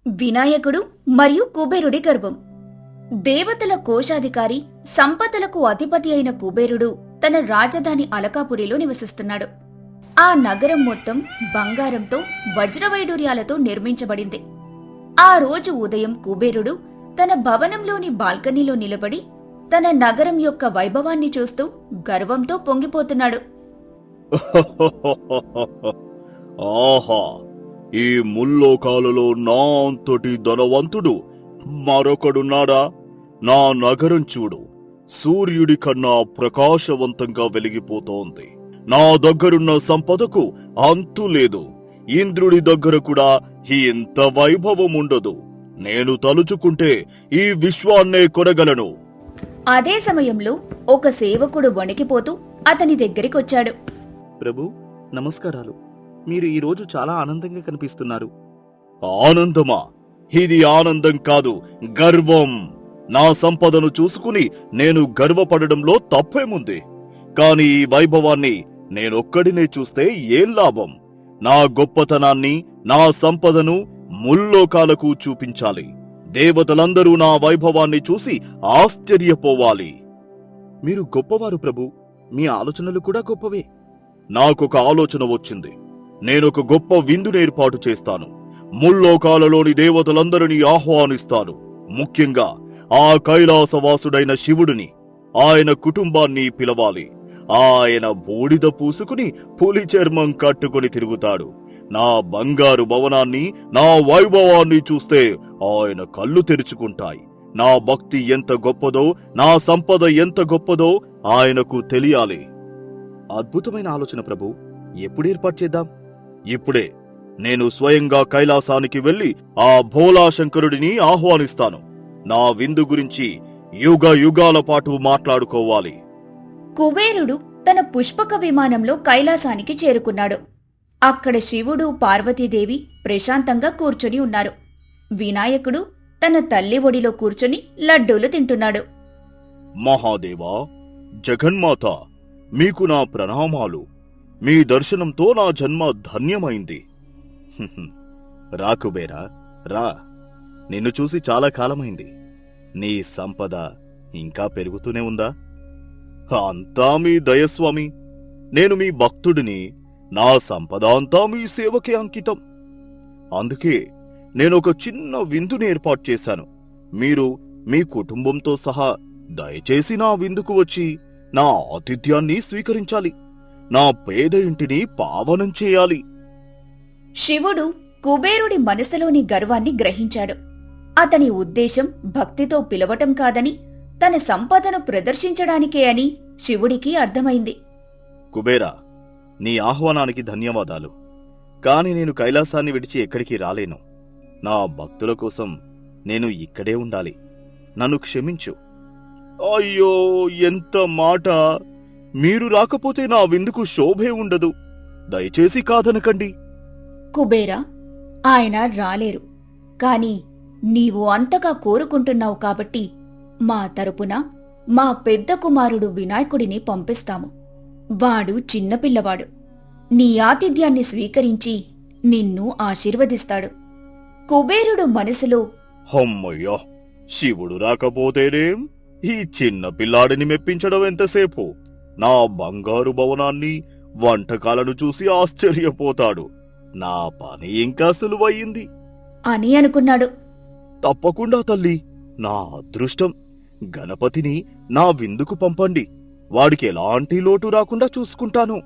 వినాయకుడు మరియు కుబేరుడి గర్వం. దేవతల కోశాధికారి, సంపదలకు అధిపతి అయిన కుబేరుడు తన రాజధాని అలకాపురిలో నివసిస్తున్నాడు. ఆ నగరం మొత్తం బంగారంతో, వజ్రవైడూర్యాలతో నిర్మించబడింది. ఆ రోజు ఉదయం కుబేరుడు తన భవనంలోని బాల్కనీలో నిలబడి తన నగరం యొక్క వైభవాన్ని చూస్తూ గర్వంతో పొంగిపోతున్నాడు. ఆహా! ఈ ముల్లోకాలలో నా అంతటి ధనవంతుడు మరొకడున్నాడా? నా నగరం చూడు, సూర్యుడి కన్నా ప్రకాశవంతంగా వెలిగిపోతోంది. నా దగ్గరున్న సంపదకు అంతు లేదు. ఇంద్రుడి దగ్గర కూడా ఇంత వైభవం ఉండదు. నేను తలుచుకుంటే ఈ విశ్వాన్నే కొనగలను. అదే సమయంలో ఒక సేవకుడు వణికిపోతూ అతని దగ్గరికొచ్చాడు. ప్రభు, నమస్కారాలు. మీరు ఈరోజు చాలా ఆనందంగా కనిపిస్తున్నారు. ఆనందమా? ఇది ఆనందం కాదు, గర్వం. నా సంపదను చూసుకుని నేను గర్వపడడంలో తప్పేముంది? కాని ఈ వైభవాన్ని నేనొక్కడినే చూస్తే ఏం లాభం? నా గొప్పతనాన్ని, నా సంపదను ముల్లోకాలకు చూపించాలి. దేవతలందరూ నా వైభవాన్ని చూసి ఆశ్చర్యపోవాలి. మీరు గొప్పవారు ప్రభు. మీ ఆలోచనలు కూడా గొప్పవే. నాకొక ఆలోచన వచ్చింది. నేనొక గొప్ప విందును ఏర్పాటు చేస్తాను. ముల్లోకాలలోని దేవతలందరినీ ఆహ్వానిస్తాను. ముఖ్యంగా ఆ కైలాసవాసుడైన శివుడిని, ఆయన కుటుంబాన్ని పిలవాలి. ఆయన బూడిద పూసుకుని పులి చర్మం కట్టుకుని తిరుగుతాడు. నా బంగారు భవనాన్ని, నా వైభవాన్ని చూస్తే ఆయన కళ్ళు తెరుచుకుంటాయి. నా భక్తి ఎంత గొప్పదో, నా సంపద ఎంత గొప్పదో ఆయనకు తెలియాలి. అద్భుతమైన ఆలోచన ప్రభు. ఎప్పుడు ఏర్పాటు చేద్దాం? ఇప్పుడే. నేను స్వయంగా కైలాసానికి వెళ్లి ఆ భోలాశంకరుడిని ఆహ్వానిస్తాను. నా విందు గురించి యుగ యుగాల పాటు మాట్లాడుకోవాలి. కుబేరుడు తన పుష్పక విమానంలో కైలాసానికి చేరుకున్నాడు. అక్కడ శివుడు, పార్వతీదేవి ప్రశాంతంగా కూర్చొని ఉన్నారు. వినాయకుడు తన తల్లి ఒడిలో కూర్చొని లడ్డూలు తింటున్నాడు. మహాదేవా, జగన్మాత, మీకు నా ప్రణామాలు. మీ దర్శనంతో నా జన్మ ధన్యమైంది. రా కుబేరా, రా. నిన్ను చూసి చాలా కాలమైంది. నీ సంపద ఇంకా పెరుగుతూనే ఉందా? అంతా మీ దయస్వామి. నేను మీ భక్తుడిని. నా సంపద అంతా మీ సేవకే అంకితం. అందుకే నేనొక చిన్న విందుని ఏర్పాటు చేశాను. మీరు మీ కుటుంబంతో సహా దయచేసి నా విందుకు వచ్చి నా ఆతిథ్యాన్ని స్వీకరించాలి. నా పేద ఇంటిని పావనం చేయాలి. శివుడు కుబేరుడి మనసులోని గర్వాన్ని గ్రహించాడు. అతని ఉద్దేశం భక్తితో పిలవటం కాదని, తన సంపదను ప్రదర్శించడానికే అని శివుడికి అర్థమైంది. కుబేరా, నీ ఆహ్వానానికి ధన్యవాదాలు. కాని నేను కైలాసాన్ని విడిచి ఎక్కడికి రాలేను. నా భక్తుల కోసం నేను ఇక్కడే ఉండాలి. నన్ను క్షమించు. అయ్యో, ఎంత మాట! మీరు రాకపోతే నా విందుకు శోభే ఉండదు. దయచేసి కాదనకండి. కుబేరా, ఆయన రాలేరు. కాని నీవు అంతగా కోరుకుంటున్నావు కాబట్టి మా తరపున మా పెద్ద కుమారుడు వినాయకుడిని పంపిస్తాము. వాడు చిన్నపిల్లవాడు. నీ ఆతిథ్యాన్ని స్వీకరించి నిన్ను ఆశీర్వదిస్తాడు. కుబేరుడు మనసులో, హమ్మయ్యా, శివుడు రాకపోతేనేం? ఈ చిన్న పిల్లాడిని మెప్పించడం ఎంతసేపు? నా బంగారు భవనాన్ని, వంటకాలను చూసి ఆశ్చర్యపోతాడు. నా పని ఇంకా సులువయ్యింది అని అనుకున్నాడు. తప్పకుండా తల్లి, నా అదృష్టం. గణపతిని నా విందుకు పంపండి. వాడికి ఎలాంటి లోటు రాకుండా చూసుకుంటాను.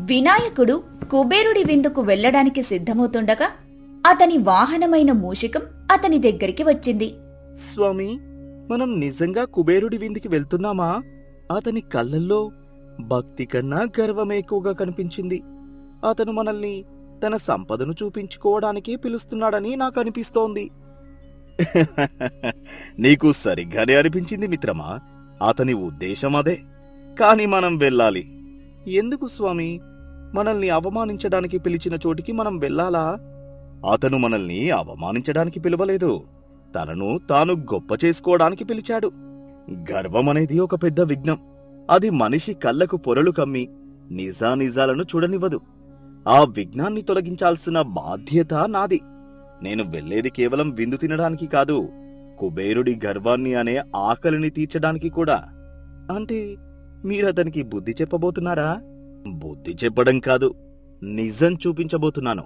వినాయకుడు కుబేరుడి విందుకు వెళ్లడానికి సిద్ధమవుతుండగా అతని వాహనమైన మూషికం అతని దగ్గరికి వచ్చింది. స్వామి, మనం నిజంగా కుబేరుడి విందుకి వెళ్తున్నామా? అతని కళ్ళల్లో భక్తి కన్నా గర్వమే ఎక్కువగా కనిపించింది. అతను మనల్ని తన సంపదను చూపించుకోవడానికి పిలుస్తున్నాడని నాకు అనిపిస్తోంది. నీకు సరిగ్గానే అనిపించింది మిత్రమా. అతని ఉద్దేశం అదే. కాని మనం వెళ్ళాలి. ఎందుకు స్వామి? మనల్ని అవమానించడానికి పిలిచిన చోటికి మనం వెళ్ళాలా? అతను మనల్ని అవమానించడానికి పిలవలేదు. తనను తాను గొప్ప చేసుకోవడానికి పిలిచాడు. గర్వమనేది ఒక పెద్ద విఘ్నం. అది మనిషి కళ్లకు పొరలు కమ్మి నిజానిజాలను చూడనివ్వదు. ఆ విఘ్నాన్ని తొలగించాల్సిన బాధ్యత నాది. నేను వెళ్ళేది కేవలం విందు తినడానికి కాదు, కుబేరుడి గర్వాన్ని అనే ఆకలిని తీర్చడానికి కూడా. అంటే మీరతనికి బుద్ధి చెప్పబోతున్నారా? బుద్ధి చెప్పడం కాదు, నిజం చూపించబోతున్నాను.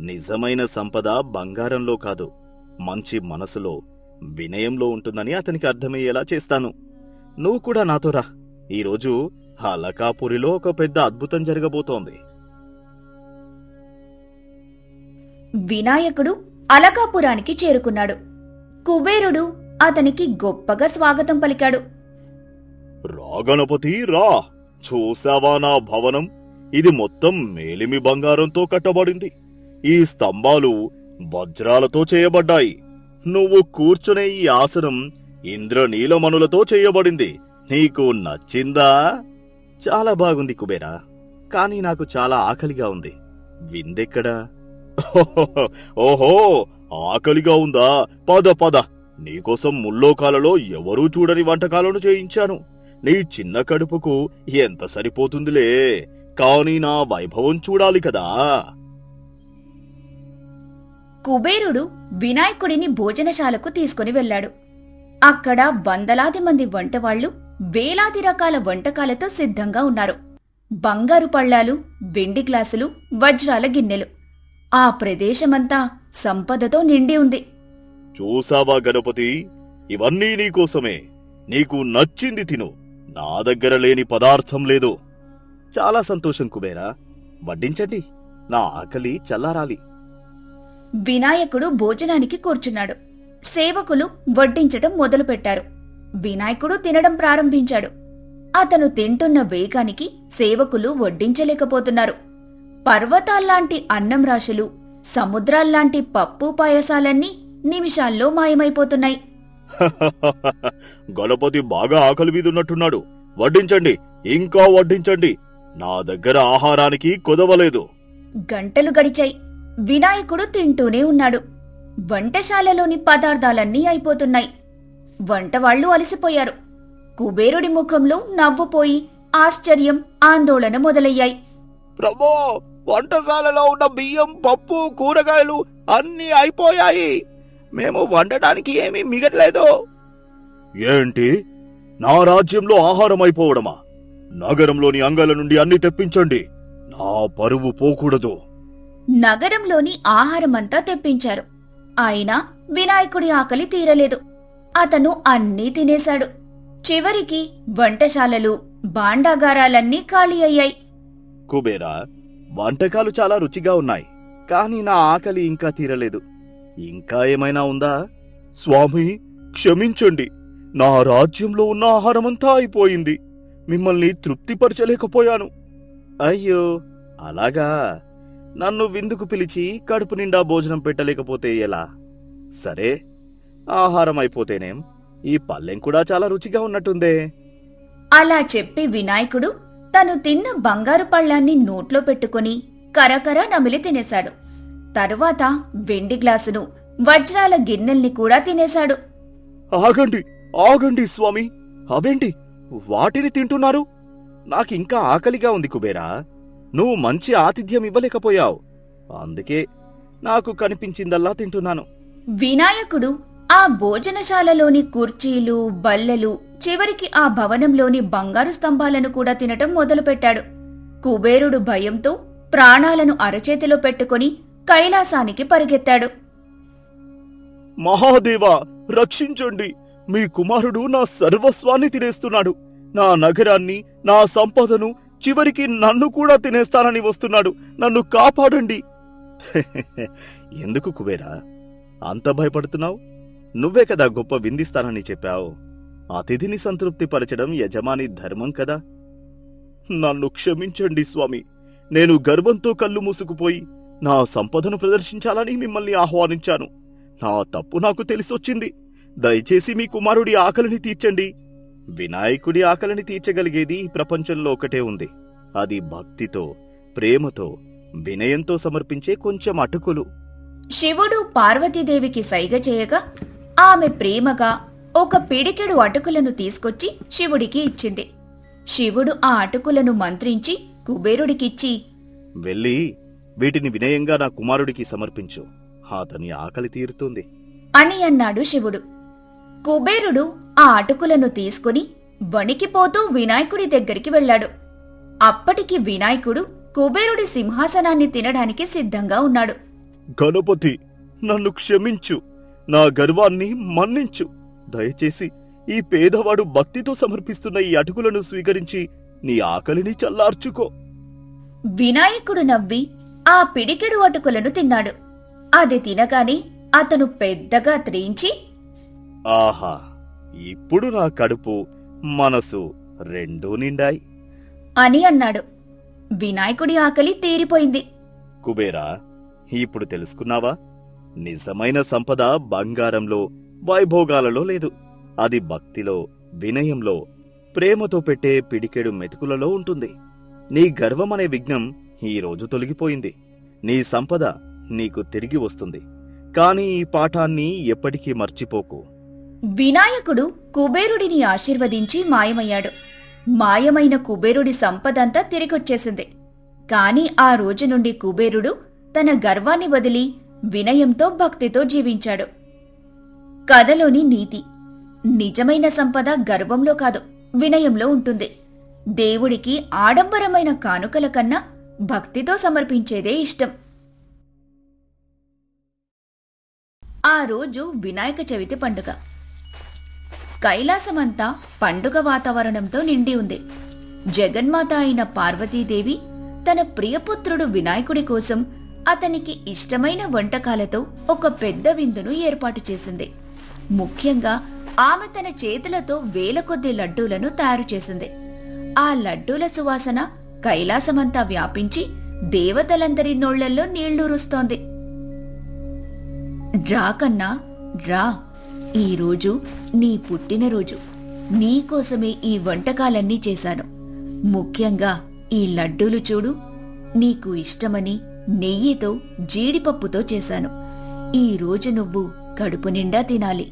నిజమైన సంపద బంగారంలో కాదు, మంచి మనసులో, వినయంలో ఉంటుందని అతనికి అర్థమయ్యేలా చేస్తాను. నువ్వు కూడా నాతో రా. ఈరోజు అలకాపురిలో ఒక పెద్ద అద్భుతం జరగబోతోంది. వినాయకుడు అలకాపురానికి చేరుకున్నాడు. కుబేరుడు అతనికి గొప్పగా స్వాగతం పలికాడు. రా గణపతి రా, చూసావా నా భవనం? ఇది మొత్తం మేలిమి బంగారంతో కట్టబడింది. ఈ స్తంభాలు వజ్రాలతో చేయబడ్డాయి. నువ్వు కూర్చునే ఈ ఆసనం ఇంద్రనీలమణులతో చేయబడింది. నీకు నచ్చిందా? చాలా బాగుంది కుబేరా, కానీ నాకు చాలా ఆకలిగా ఉంది. విందెక్కడా? ఓహో, ఆకలిగా ఉందా? పద పద, నీకోసం ముల్లోకాలలో ఎవరూ చూడని వంటకాలను చేయించాను. నీ చిన్న కడుపుకు ఎంత సరిపోతుందిలే, కాని నా వైభవం చూడాలి కదా. కుబేరుడు వినాయకుడిని భోజనశాలకు తీసుకుని వెళ్ళాడు. అక్కడ వందలాది మంది వంటవాళ్లు వేలాది రకాల వంటకాలతో సిద్ధంగా ఉన్నారు. బంగారు పళ్ళాలు, వెండి గ్లాసులు, వజ్రాల గిన్నెలు. ఆ ప్రదేశమంతా సంపదతో నిండి ఉంది. చూసావా గణపతి, ఇవన్నీ నీకోసమే. నీకు నచ్చింది తిను. నా దగ్గర లేని పదార్థం లేదు. చాలా సంతోషం కుబేరా, వడ్డించండి, నా ఆకలి చల్లారాలి. వినాయకుడు భోజనానికి కూర్చున్నాడు. సేవకులు వడ్డించటం మొదలుపెట్టారు. వినాయకుడు తినడం ప్రారంభించాడు. అతను తింటున్న వేగానికి సేవకులు వడ్డించలేకపోతున్నారు. పర్వతాల్లాంటి అన్నం రాశులు, సముద్రాల్లాంటి పప్పు పాయసాలన్నీ నిమిషాల్లో మాయమైపోతున్నాయి. గణపతి బాగా ఆకలి మీదున్నట్టున్నాడు. వడ్డించండి, ఇంకా వడ్డించండి. నా దగ్గర ఆహారానికి కొదవలేదు. గంటలు గడిచాయి. వినాయకుడు తింటూనే ఉన్నాడు. వంటశాలలోని పదార్థాలన్నీ అయిపోతున్నాయి. వంటవాళ్లు అలసిపోయారు. కుబేరుడి ముఖంలో నవ్వుపోయి ఆశ్చర్యం, ఆందోళన మొదలయ్యాయి. ప్రభో, వంటశాలలో ఉన్న బియ్యం, పప్పు, కూరగాయలు అన్నీ అయిపోయాయి. మేము వండడానికి ఏమీ మిగలలేదు. ఏంటి? నా రాజ్యంలో ఆహారం అయిపోవడమా? నగరంలోని అంగల నుండి అన్ని తెప్పించండి. నా పరువు పోకూడదు. నగరంలోని ఆహారమంతా తెప్పించారు. అయినా వినాయకుడి ఆకలి తీరలేదు. అతను అన్నీ తినేశాడు. చివరికి వంటశాలలు, భాండాగారాలన్నీ ఖాళీ అయ్యాయి. కుబేరా, వంటకాలు చాలా రుచిగా ఉన్నాయి, కానీ నా ఆకలి ఇంకా తీరలేదు. ఇంకా ఏమైనా ఉందా? స్వామి, క్షమించండి. నా రాజ్యంలో ఉన్న ఆహారమంతా అయిపోయింది. మిమ్మల్ని తృప్తిపరచలేకపోయాను. అయ్యో, అలాగా? నన్ను విందుకు పిలిచి కడుపు నిండా భోజనం పెట్టలేకపోతే ఎలా? సరే, ఆహారం అయిపోతేనేం, ఈ పల్లెం కూడా చాలా రుచిగా ఉన్నట్టుందే. అలా చెప్పి వినాయకుడు తను తిన్న బంగారు పళ్ళాన్ని నోట్లో పెట్టుకుని కరకర నమిలి తినేశాడు. తరువాత వెండి గ్లాసును, వజ్రాల గిన్నెల్ని కూడా తినేశాడు. ఆగండి, ఆగండి స్వామి, అవేంటి వాటిని తింటున్నారు? నాకింకా ఆకలిగా ఉంది కుబేరా. నువ్వు మంచి ఆతిథ్యం ఇవ్వలేకపోయావు, అందుకే నాకు కనిపించిందల్లా తింటున్నాను. వినాయకుడు ఆ భోజనశాలలోని కుర్చీలు, బల్లెలు, చివరికి ఆ భవనంలోని బంగారు స్తంభాలను కూడా తినటం మొదలుపెట్టాడు. కుబేరుడు భయంతో ప్రాణాలను అరచేతిలో పెట్టుకుని కైలాసానికి పరిగెత్తాడు. మహాదేవా, రక్షించండి. మీ కుమారుడు నా సర్వస్వాన్ని తినేస్తున్నాడు. నా నగరాన్ని, నా సంపదను, చివరికి నన్ను కూడా తినేస్తానని వస్తున్నాడు. నన్ను కాపాడండి. ఎందుకు కుబేరా అంత భయపడుతున్నావు? నువ్వే కదా గొప్ప విందిస్తానని చెప్పావు. అతిథిని సంతృప్తి పరచడం యజమాని ధర్మం కదా. నన్ను క్షమించండి స్వామి. నేను గర్వంతో కళ్ళు మూసుకుపోయి నా సంపదను ప్రదర్శించాలని మిమ్మల్ని ఆహ్వానించాను. నా తప్పు నాకు తెలిసొచ్చింది. దయచేసి మీ కుమారుడి ఆకలిని తీర్చండి. వినాయకుడి ఆకలిని తీర్చగలిగేది ఈ ప్రపంచంలో ఒకటే ఉంది. అది భక్తితో, ప్రేమతో, వినయంతో సమర్పించే కొంచెం అటుకులు. శివుడు పార్వతీదేవికి సైగ చేయగా ఆమె ప్రేమగా ఒక పిడికెడు అటుకులను తీసుకొచ్చి శివుడికి ఇచ్చింది. శివుడు ఆ అటుకులను మంత్రించి కుబేరుడికిచ్చి, వెళ్ళి వీటిని వినయంగా నా కుమారుడికి సమర్పించు. అతని ఆకలి తీరుతుంది. అని అన్నాడు శివుడు. కుబేరుడు ఆ అటుకులను తీసుకుని వణికిపోతూ వినాయకుడి దగ్గరికి వెళ్ళాడు. అప్పటికి వినాయకుడు కుబేరుడి సింహాసనాన్ని తినడానికి సిద్ధంగా ఉన్నాడు. గణపతి, నన్ను క్షమించు, నా గర్వాన్ని మన్నించు. దయచేసి ఈ పేదవాడు భక్తితో సమర్పిస్తున్న ఈ అటుకులను స్వీకరించి నీ ఆకలిని చల్లార్చుకో. వినాయకుడు నవ్వి ఆ పిడికెడు అటుకులను తిన్నాడు. అది తినగానే అతను పెద్దగా త్రేంచి, ఆహా, ఇప్పుడు నా కడుపు మనసు రెండూ నిండాయి అని అన్నాడు. వినాయకుడి ఆకలి తీరిపోయింది. కుబేరా, ఇప్పుడు తెలుసుకున్నావా? నిజమైన సంపద బంగారంలో, వైభోగాలలో లేదు. అది భక్తిలో, వినయంలో, ప్రేమతో పెట్టే పిడికెడు మెతుకులలో ఉంటుంది. నీ గర్వమనే విఘ్నం ఈరోజు తొలగిపోయింది. నీ సంపద నీకు తిరిగి వస్తుంది. కాని ఈ పాఠాన్ని ఎప్పటికీ మర్చిపోకు. వినాయకుడు కుబేరుడిని ఆశీర్వదించి మాయమయ్యాడు. మాయమైన కుబేరుడి సంపదంతా తిరిగొచ్చేసింది. కాని ఆ రోజు నుండి కుబేరుడు తన గర్వాన్ని వదిలి వినయంతో భక్తితో జీవించాడు. కథలోని నీతి: నిజమైన సంపద గర్వంలో కాదు, వినయంలో ఉంటుంది. దేవుడికి ఆడంబరమైన కానుకల కన్నా భక్తితో సమర్పించేదే ఇష్టం. ఆ రోజు వినాయక చవితి పండుగ. కైలాసమంతా పండుగ వాతావరణంతో నిండి ఉంది. జగన్మాత అయిన పార్వతీదేవి తన ప్రియపుత్రుడు వినాయకుడి కోసం అతనికి ఇష్టమైన వంటకాలతో ఒక పెద్ద విందును ఏర్పాటు చేసింది. ముఖ్యంగా ఆమె తన చేతులతో వేల కొద్ది లడ్డూలను తయారు చేసింది. ఆ లడ్డూల సువాసన కైలాసమంతా వ్యాపించి దేవతలందరి నోళ్లల్లో నీళ్లూరుస్తోంది. రా కన్నా రా, ఈరోజు నీ పుట్టినరోజు. నీకోసమే ఈ వంటకాలన్నీ చేశాను. ముఖ్యంగా ఈ లడ్డూలు చూడు, నీకు ఇష్టమని నెయ్యితో జీడిపప్పుతో చేశాను. ఈరోజు నువ్వు కడుపు నిండా తినాలి.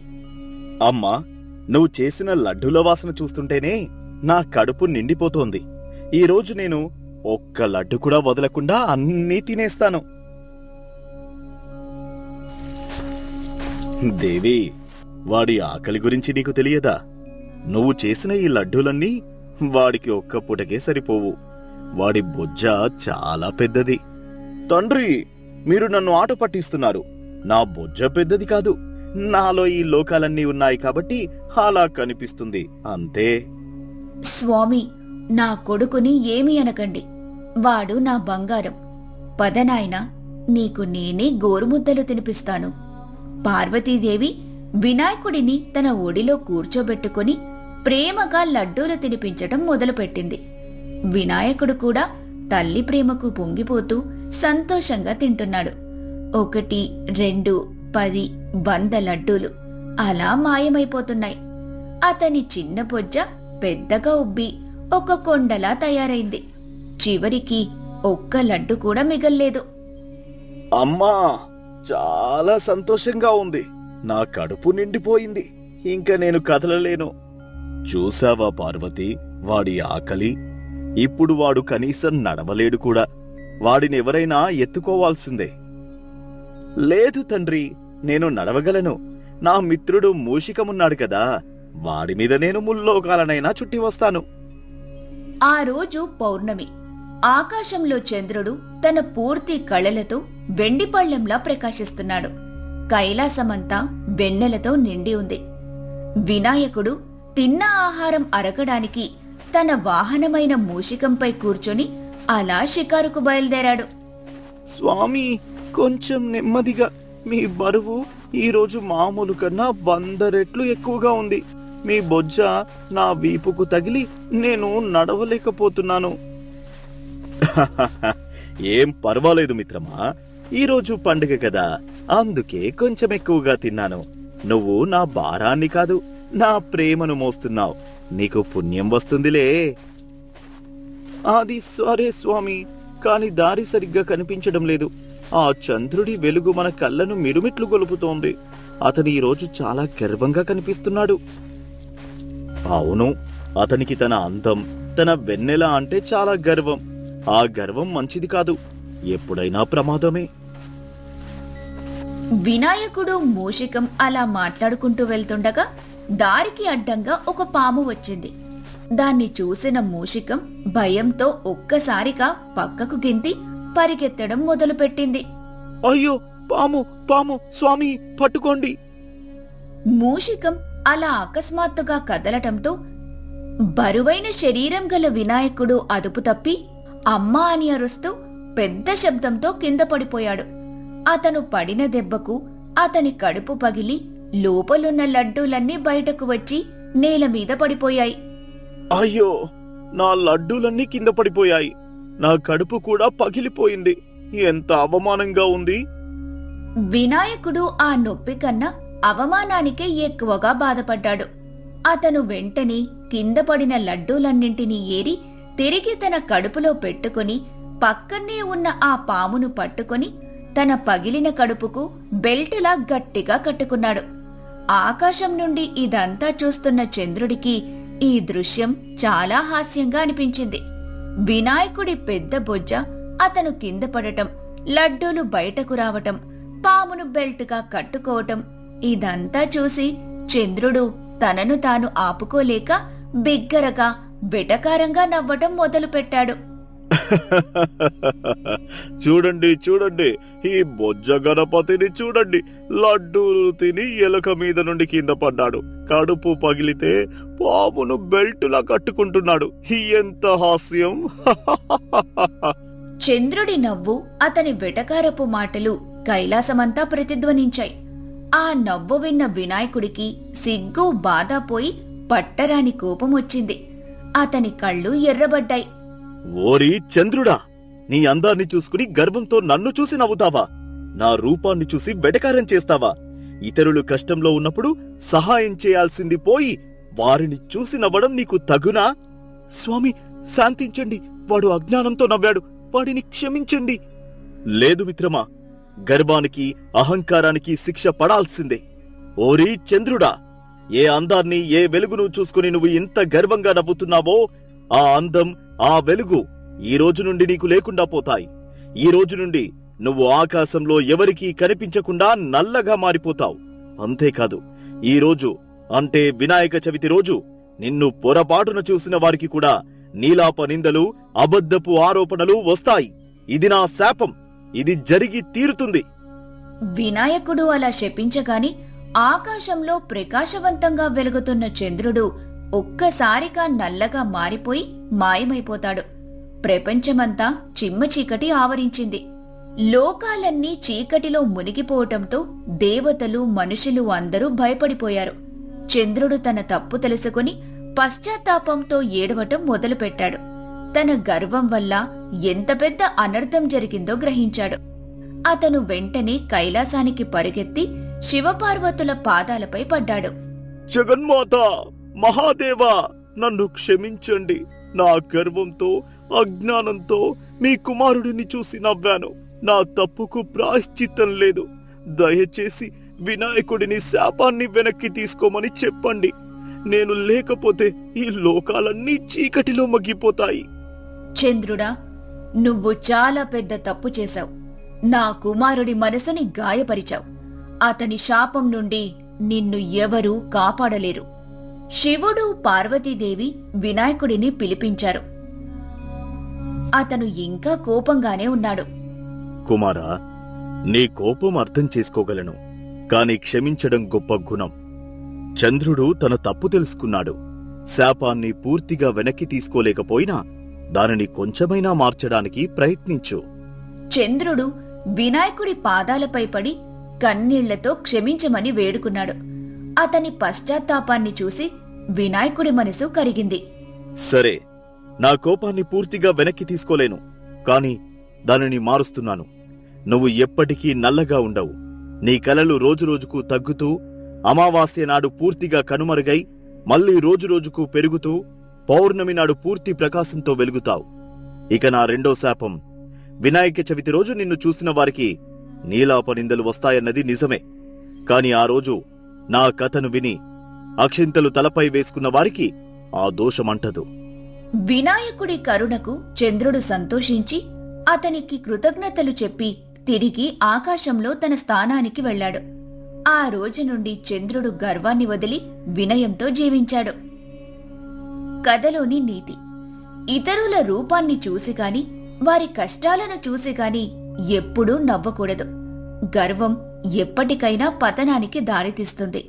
అమ్మా, నువ్వు చేసిన లడ్డూల వాసన చూస్తుంటేనే నా కడుపు నిండిపోతోంది. ఈరోజు నేను ఒక్క లడ్డు కూడా వదలకుండా అన్నీ తినేస్తాను. దేవి, వాడి ఆకలి గురించి నీకు తెలియదా? నువ్వు చేసిన ఈ లడ్డూలన్నీ వాడికి ఒక్క పూటకే సరిపోవు. వాడి బొజ్జ చాలా పెద్దది. తండ్రి, మీరు నన్ను ఆట పట్టిస్తున్నారు. నా బొజ్జ పెద్దది కాదు. నాలో ఈ లోకాలన్నీ ఉన్నాయి కాబట్టి అలా కనిపిస్తుంది, అంతే. స్వామి, నా కొడుకుని ఏమీ అనకండి. వాడు నా బంగారం. పదనాయనా, నీకు నేనే గోరుముద్దలు తినిపిస్తాను. పార్వతీదేవి వినాయకుడిని తన ఒడిలో కూర్చోబెట్టుకుని ప్రేమగా లడ్డూలు తినిపించటం మొదలుపెట్టింది. వినాయకుడు కూడా తల్లి ప్రేమకు పొంగిపోతూ సంతోషంగా తింటున్నాడు. 1, 2, 10, 100 లడ్డూలు అలా మాయమైపోతున్నాయి. అతని చిన్న బొజ్జ పెద్దగా ఉబ్బి ఒక కొండలా తయారైంది. చివరికి ఒక్క లడ్డు కూడా మిగల్లేదు. అమ్మా, చాలా సంతోషంగా ఉంది. నా కడుపు నిండిపోయింది. ఇంక నేను కదలలేను. చూసావా పార్వతి, వాడి ఆకలి? ఇప్పుడు వాడు కనీసం నడవలేడు కూడా. వాడినెవరైనా ఎత్తుకోవాల్సిందే. లేదు తండ్రి, నేను నడవగలను. నా మిత్రుడు మూషికమున్నాడు కదా, వాడి మీద నేను ముల్లోకాలనైనా చుట్టి వస్తాను. ఆ రోజు పౌర్ణమి. ఆకాశంలో చంద్రుడు తన పూర్తి కళలతో వెండి పళ్లెంలా ప్రకాశిస్తున్నాడు. కైలాసమంతా వెన్నెలతో నిండి ఉంది. వినాయకుడు తిన్న ఆహారం అరగడానికి తన వాహనమైన మూషికంపై కూర్చొని అలా షికారుకు బయలుదేరాడు. స్వామి, కొంచెం నెమ్మదిగా. మీ బరువు ఈరోజు మామూలు కన్నా 100 రెట్లు ఎక్కువగా ఉంది. మీ బొజ్జ నా వీపుకు తగిలి నేను నడవలేకపోతున్నాను. ఏం పర్వాలేదు మిత్రమా, ఈరోజు పండుగ కదా, అందుకే కొంచెం ఎక్కువగా తిన్నాను. నువ్వు నా భారాన్ని కాదు, నా ప్రేమను మోస్తున్నావు. నీకు పుణ్యం వస్తుందిలే. అది సరే స్వామి, కాని దారి సరిగ్గా కనిపించడం లేదు. ఆ చంద్రుడి వెలుగు మన కళ్ళను మిరుమిట్లు గొలుపుతోంది. అతను ఈరోజు చాలా గర్వంగా కనిపిస్తున్నాడు. అవును, అతనికి తన అందం, తన వెన్నెల అంటే చాలా గర్వం. ఆ గర్వం మంచిది కాదు, ఎప్పుడైనా ప్రమాదమే. వినాయకుడు మూషికం అలా మాట్లాడుకుంటూ వెళ్తుండగా దారికి అడ్డంగా ఒక పాము వచ్చింది. దాన్ని చూసిన మూషికం భయంతో ఒక్కసారిగా పక్కకు గింతి పరిగెత్తడం మొదలుపెట్టింది. అయ్యో, పాము పాము, స్వామి పట్టుకోండి! మూషికం అలా అకస్మాత్తుగా కదలటంతో బరువైన శరీరం గల వినాయకుడు అదుపు తప్పి అమ్మా అని అరుస్తూ పెద్ద శబ్దంతో కింద పడిపోయాడు. అతను పడిన దెబ్బకు అతని కడుపు పగిలి లోపలున్న లడ్డూలన్నీ బయటకు వచ్చి నేలమీద పడిపోయాయి. అయ్యో, నా లడ్డూలన్నీ కింద పడిపోయాయి. నా కడుపు కూడా పగిలిపోయింది. ఎంత అవమానంగా ఉంది! వినాయకుడు ఆ నొప్పి కన్నా అవమానానికే ఎక్కువగా బాధపడ్డాడు. అతను వెంటనే కింద పడిన లడ్డూలన్నింటినీ ఏరి తిరిగి తన కడుపులో పెట్టుకుని పక్కనే ఉన్న ఆ పామును పట్టుకుని తన పగిలిన కడుపుకు బెల్టులా గట్టిగా కట్టుకున్నాడు. ఆకాశం నుండి ఇదంతా చూస్తున్న చంద్రుడికి ఈ దృశ్యం చాలా హాస్యంగా అనిపించింది. వినాయకుడి పెద్ద బొజ్జ అతను కింద పడటం, లడ్డూలు బయటకు రావటం, పామును బెల్టుగా కట్టుకోవటం ఇదంతా చూసి చంద్రుడు తనను తాను ఆపుకోలేక బిగ్గరగా వెటకారంగా నవ్వటం మొదలుపెట్టాడు. చూడండి చూడండి, ఈ బొజ్జ గణపతిని చూడండి. లడ్డూలు తిని ఎలుక మీద నుండి కింద పడ్డాడు. కడుపు పగిలితే పామును బెల్టులా కట్టుకుంటున్నాడు. ఎంత హాస్యం! చంద్రుడి నవ్వు, అతని వెటకారపు మాటలు కైలాసమంతా ప్రతిధ్వనించాయి. ఆ నవ్వు విన్న వినాయకుడికి సిగ్గు బాధ పోయి పట్టరాని కోపం వచ్చింది. అతని కళ్ళు ఎర్రబడ్డాయి. ఓరి చంద్రుడా, నీ అందాన్ని చూసుకుని గర్వంతో నన్ను చూసి నవ్వుతావా? నా రూపాన్ని చూసి వెటకారం చేస్తావా? ఇతరులు కష్టంలో ఉన్నప్పుడు సహాయం చేయాల్సింది పోయి వారిని చూసి నవ్వడం నీకు తగునా? స్వామి, శాంతించండి. వాడు అజ్ఞానంతో నవ్వాడు. వాడిని క్షమించండి. లేదు మిత్రమా, గర్వానికి అహంకారానికి శిక్ష పడాల్సిందే. ఓరి చంద్రుడా, ఏ అందాన్ని, ఏ వెలుగును చూసుకుని నువ్వు ఇంత గర్వంగా నవ్వుతున్నావో ఆ అందం, ఆ వెలుగు ఈ రోజు నుండి నీకు లేకుండా పోతాయి. ఈ రోజు నుండి నువ్వు ఆకాశంలో ఎవరికీ కనిపించకుండా నల్లగా మారిపోతావు. అంతేకాదు, ఈ రోజు అంటే వినాయక చవితి రోజు నిన్ను పొరపాటున చూసిన వారికి కూడా నీలాప నిందలు, అబద్ధపు ఆరోపణలు వస్తాయి. ఇది నా శాపం. ఇది జరిగి తీరుతుంది. వినాయకుడు అలా శపించగాని ఆకాశంలో ప్రకాశవంతంగా వెలుగుతున్న చంద్రుడు ఒక్కసారిగా నల్లగా మారిపోయి మాయమైపోతాడు. ప్రపంచమంతా చిమ్మ చీకటి ఆవరించింది. లోకాలన్నీ చీకటిలో మునిగిపోవటంతో దేవతలు, మనుషులు అందరూ భయపడిపోయారు. చంద్రుడు తన తప్పు తెలుసుకుని పశ్చాత్తాపంతో ఏడవటం మొదలుపెట్టాడు. తన గర్వం వల్ల ఎంత పెద్ద అనర్థం జరిగిందో గ్రహించాడు. అతను వెంటనే కైలాసానికి పరుగెత్తి శివపార్వతుల పాదాలపై పడ్డాడు. జగన్మాత, మహాదేవా, నన్ను క్షమించండి. నా గర్వంతో, అజ్ఞానంతో మీ కుమారుడిని చూసి నవ్వాను. నా తప్పుకు ప్రాయశ్చిత్తం లేదు. దయచేసి వినాయకుడిని శాపాన్ని వెనక్కి తీసుకోమని చెప్పండి. నేను లేకపోతే ఈ లోకాలన్నీ చీకటిలో మగ్గిపోతాయి. చంద్రుడా, నువ్వు చాలా పెద్ద తప్పు చేశావు. నా కుమారుడి మనసుని గాయపరిచావు. అతని శాపం నుండి నిన్ను ఎవరూ కాపాడలేరు. శివుడు, పార్వతీదేవి వినాయకుడిని పిలిపించారు. అతను ఇంకా కోపంగానే ఉన్నాడు. కుమారా, నీ కోపం అర్థం చేసుకోగలను, కాని క్షమించడం గొప్ప గుణం. చంద్రుడు తన తప్పు తెలుసుకున్నాడు. శాపాన్ని పూర్తిగా వెనక్కి తీసుకోలేకపోయినా దానిని కొంచెమైనా మార్చడానికి ప్రయత్నించు. చంద్రుడు వినాయకుడి పాదాలపై పడి కన్నీళ్లతో క్షమించమని వేడుకున్నాడు. అతని పశ్చాత్తాపాన్ని చూసి వినాయకుడి మనసు కరిగింది. సరే, నా కోపాన్ని పూర్తిగా వెనక్కి తీసుకోలేను, కాని దానిని మారుస్తున్నాను. నువ్వు ఎప్పటికీ నల్లగా ఉండవు. నీ కలలు రోజురోజుకు తగ్గుతూ, అమావాస్య నాడు పూర్తిగా కనుమరుగై మళ్లీ రోజురోజుకు పెరుగుతూ, పౌర్ణమి నాడు పూర్తి ప్రకాశంతో వెలుగుతావు. ఇక నా రెండో శాపం, వినాయక చవితి రోజు నిన్ను చూసిన వారికి నీలాపనిందలు వస్తాయన్నది నిజమే. కాని ఆ రోజు నా కథను విని అక్షింతలు తలపై వేసుకున్న వారికి ఆ దోషమంటదు. వినాయకుడి కరుణకు చంద్రుడు సంతోషించి అతనికి కృతజ్ఞతలు చెప్పి తిరిగి ఆకాశంలో తన స్థానానికి వెళ్ళాడు. ఆ రోజు నుండి చంద్రుడు గర్వాన్ని వదిలి వినయంతో జీవించాడు. కథలోని నీతి: ఇతరుల రూపాన్ని చూసి కాని, వారి కష్టాలను చూసి కాని ఎప్పుడూ నవ్వకూడదు. గర్వం ఎప్పటికైనా పతనానికి దారితీస్తుంది.